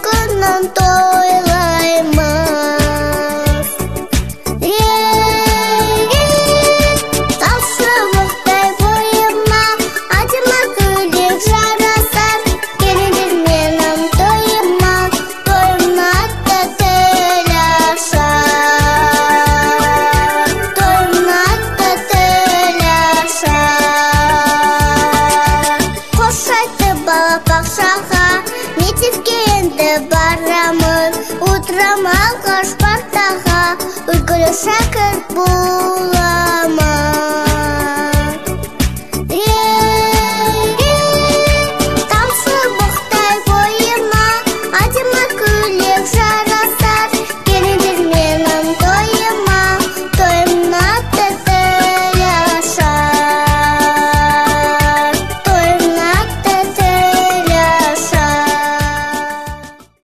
күнін тойлаймыз. Таусылықтай бойыма адыма күлек жарасар. Келіңдер менің тойыма, тойымна атты тіл ашар. Тойымна атты тіл ашар. Қош айтты балабақшаға, мектепке енді барамын. Отырам алғаш партаға, үлгілі шәкірт боламын.